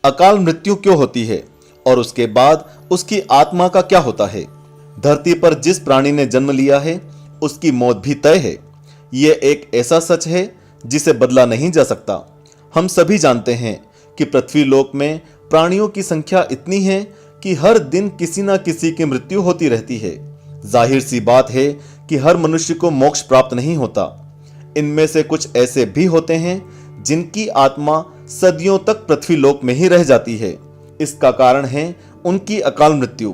अकाल मृत्यु क्यों होती है और उसके बाद उसकी आत्मा का क्या होता है। धरती पर जिस प्राणी ने जन्म लिया है उसकी मौत भी तय है। यह एक ऐसा सच है जिसे बदला नहीं जा सकता। हम सभी जानते हैं कि पृथ्वी लोक में प्राणियों की संख्या इतनी है कि हर दिन किसी न किसी की मृत्यु होती रहती है। जाहिर सी बात है कि हर मनुष्य को मोक्ष प्राप्त नहीं होता। इनमें से कुछ ऐसे भी होते हैं जिनकी आत्मा सदियों तक पृथ्वी लोक में ही रह जाती है। इसका कारण है उनकी अकाल मृत्यु।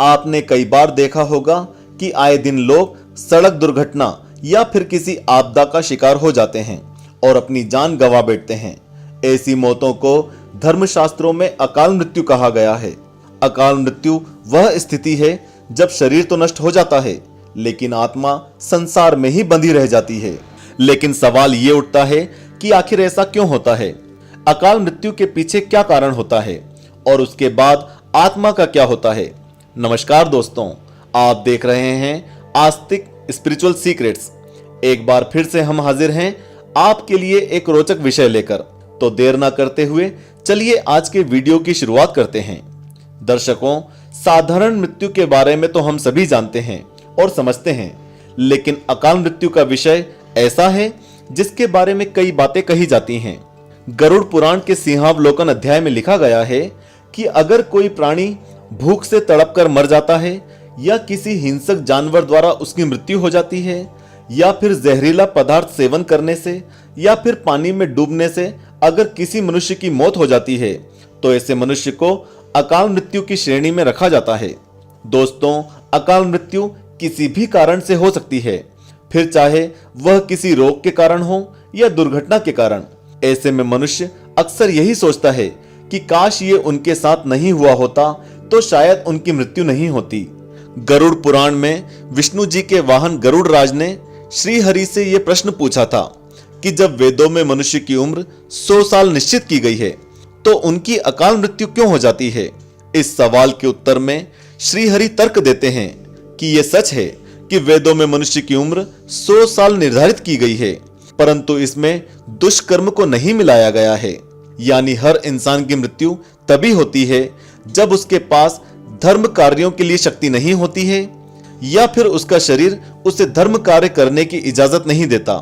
आपने कई बार देखा होगा कि आए दिन लोग सड़क दुर्घटना या फिर किसी आपदा का शिकार हो जाते हैं और अपनी जान गंवा बैठते हैं। ऐसी मौतों को धर्मशास्त्रों में अकाल मृत्यु कहा गया है। अकाल मृत्यु वह स्थिति है जब शरीर तो नष्ट हो जाता है लेकिन आत्मा संसार में ही बंधी रह जाती है। लेकिन सवाल ये उठता है कि आखिर ऐसा क्यों होता है। अकाल मृत्यु के पीछे क्या कारण होता है और उसके बाद आत्मा का क्या होता है। नमस्कार दोस्तों, आप देख रहे हैं आस्तिक स्पिरिचुअल सीक्रेट्स। एक बार फिर से हम हाजिर हैं आपके लिए एक रोचक विषय लेकर। तो देर ना करते हुए चलिए आज के वीडियो की शुरुआत करते हैं। दर्शकों, साधारण मृत्यु के बारे में तो हम सभी जानते हैं और समझते हैं, लेकिन अकाल मृत्यु का विषय ऐसा है जिसके बारे में कई बातें कही जाती हैं। गरुड़ पुराण के सिंहावलोकन अध्याय में लिखा गया है कि अगर कोई प्राणी भूख से तड़प कर मर जाता है या किसी हिंसक जानवर द्वारा उसकी मृत्यु हो जाती है या फिर जहरीला पदार्थ सेवन करने से या फिर पानी में डूबने से अगर किसी मनुष्य की मौत हो जाती है तो ऐसे मनुष्य को अकाल मृत्यु की श्रेणी में रखा जाता है। दोस्तों, अकाल मृत्यु किसी भी कारण से हो सकती है, फिर चाहे वह किसी रोग के कारण हो या दुर्घटना के कारण। ऐसे में मनुष्य अक्सर यही सोचता है कि काश ये उनके साथ नहीं हुआ होता तो शायद उनकी मृत्यु नहीं होती। गरुड़ पुराण में विष्णु जी के वाहन गरुड़ राज ने श्री हरि से यह प्रश्न पूछा था कि जब वेदों में मनुष्य की उम्र 100 साल निश्चित की गई है तो उनकी अकाल मृत्यु क्यों हो जाती है। इस सवाल के उत्तर में श्री हरि तर्क देते हैं कि यह सच है कि वेदों में मनुष्य की उम्र 100 साल निर्धारित की गई है, परंतु इसमें दुष्कर्म को नहीं मिलाया गया है। यानी हर इंसान की मृत्यु तभी होती है जब उसके पास धर्म कार्यों के लिए शक्ति नहीं होती है या फिर उसका शरीर उसे धर्म कार्य करने की इजाजत नहीं देता।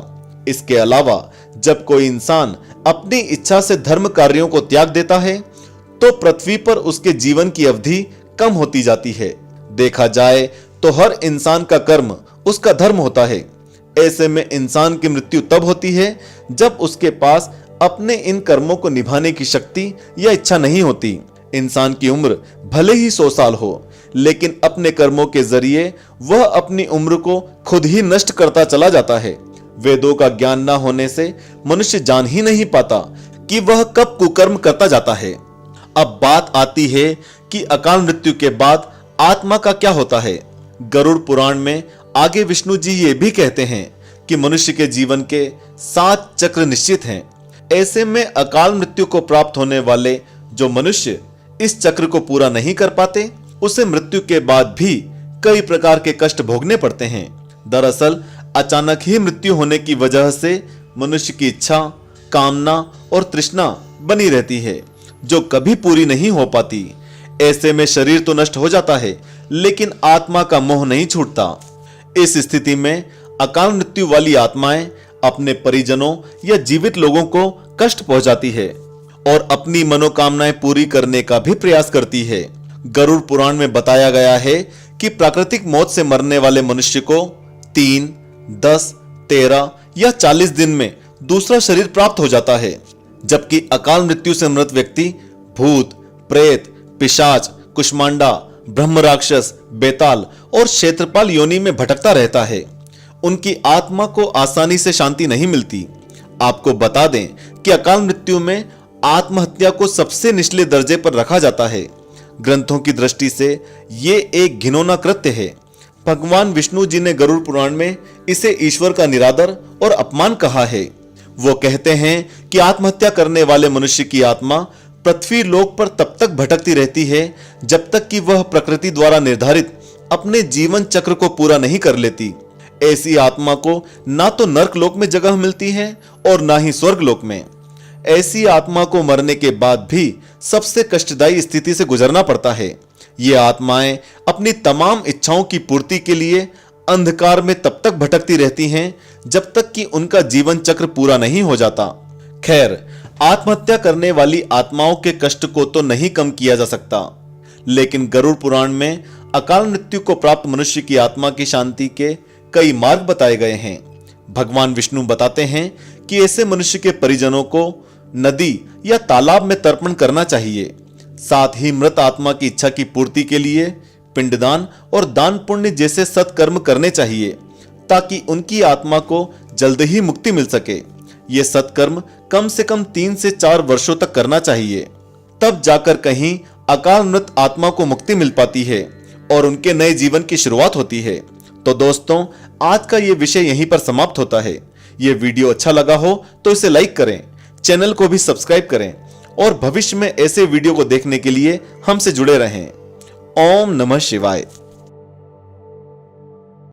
इसके अलावा जब कोई इंसान अपनी इच्छा से धर्म कार्यों को त्याग देता है तो पृथ्वी पर उसके जीवन की अवधि कम होती जाती है। देखा जाए तो हर इंसान का कर्म उसका धर्म होता है। ऐसे में इंसान की मृत्यु तब होती है जब उसके पास अपने इन कर्मों को निभाने की शक्ति या इच्छा नहीं होती। इंसान की उम्र भले ही 100 साल हो, लेकिन अपने कर्मों के जरिए वह अपनी उम्र को खुद ही नष्ट करता चला जाता है। वेदों का ज्ञान न होने से मनुष्य जान ही नहीं पाता कि वह कब कुकर्म करता जाता है। अब बात आती है कि अकाल मृत्यु के बाद आत्मा का क्या होता है। गरुड़ पुराण में आगे विष्णु जी ये भी कहते हैं कि मनुष्य के जीवन के 7 चक्र निश्चित हैं। ऐसे में अकाल मृत्यु को प्राप्त होने वाले जो मनुष्य इस चक्र को पूरा नहीं कर पाते उसे मृत्यु के बाद भी कई प्रकार के कष्ट भोगने पड़ते हैं। दरअसल अचानक ही मृत्यु होने की वजह से मनुष्य की इच्छा, कामना और तृष्णा बनी रहती है जो कभी पूरी नहीं हो पाती। ऐसे में शरीर तो नष्ट हो जाता है लेकिन आत्मा का मोह नहीं छूटता। इस स्थिति में अकाल मृत्यु वाली आत्माएं अपने परिजनों या जीवित लोगों को कष्ट पहुंचाती है और अपनी मनोकामनाएं पूरी करने का भी प्रयास करती है। गरुड़ पुराण में बताया गया है कि प्राकृतिक मौत से मरने वाले मनुष्य को 3, 10, 13 या 40 दिन में दूसरा शरीर प्राप्त हो जाता है, जबकि अकाल मृत्यु से मृत व्यक्ति भूत, प्रेत, पिशाच, कुष्मांडा, ब्रह्म राक्षस, बेताल और क्षेत्रपाल योनि में भटकता रहता है। उनकी आत्मा को आसानी से शांति नहीं मिलती। आपको बता दें कि अकाल मृत्यु में आत्महत्या को सबसे निचले दर्जे पर रखा जाता है। ग्रंथों की दृष्टि से ये एक घिनौना कृत्य है। भगवान विष्णु जी ने गरुड़ पुराण में इसे ईश्वर का निरादर और अपमान कहा है। वो कहते हैं कि आत्महत्या करने वाले मनुष्य की आत्मा पृथ्वी लोक पर तब तक भटकती रहती है जब तक कि वह प्रकृति द्वारा निर्धारित अपने जीवन चक्र को पूरा नहीं कर लेती। ऐसी आत्मा को ना तो नर्क लोक में जगह मिलती है और ना ही स्वर्ग लोक में। ऐसी आत्मा को मरने के बाद भी सबसे कष्टदायी स्थिति से गुजरना पड़ता है। ये आत्माएं अपनी तमाम इच्छाओं की पूर्ति के लिए अंधकार में तब तक भटकती रहती हैं जब तक कि उनका जीवन चक्र पूरा नहीं हो जाता। खैर, आत्महत्या करने वाली आत्माओं के कष्ट को तो नहीं कम किया जा सकता, लेकिन गरुड़ पुराण में अकाल मृत्यु को प्राप्त मनुष्य की आत्मा की शांति के कई मार्ग बताए गए हैं। भगवान विष्णु बताते हैं कि ऐसे मनुष्य के परिजनों को नदी या तालाब में तर्पण करना चाहिए। साथ ही मृत आत्मा की इच्छा की पूर्ति के लिए पिंडदान और दान पुण्य जैसे सत्कर्म करने चाहिए, ताकि उनकी आत्मा को जल्द ही मुक्ति मिल सके। ये सत्कर्म कम से कम 3 से 4 वर्षों तक करना चाहिए, तब जाकर कहीं अकाल मृत आत्मा को मुक्ति मिल पाती है और उनके नए जीवन की शुरुआत होती है। तो दोस्तों, आज का ये विषय यहीं पर समाप्त होता है। ये वीडियो अच्छा लगा हो तो इसे लाइक करें, चैनल को भी सब्सक्राइब करें और भविष्य में ऐसे वीडियो को देखने के लिए हमसे जुड़े रहें। ओम नमः शिवाय।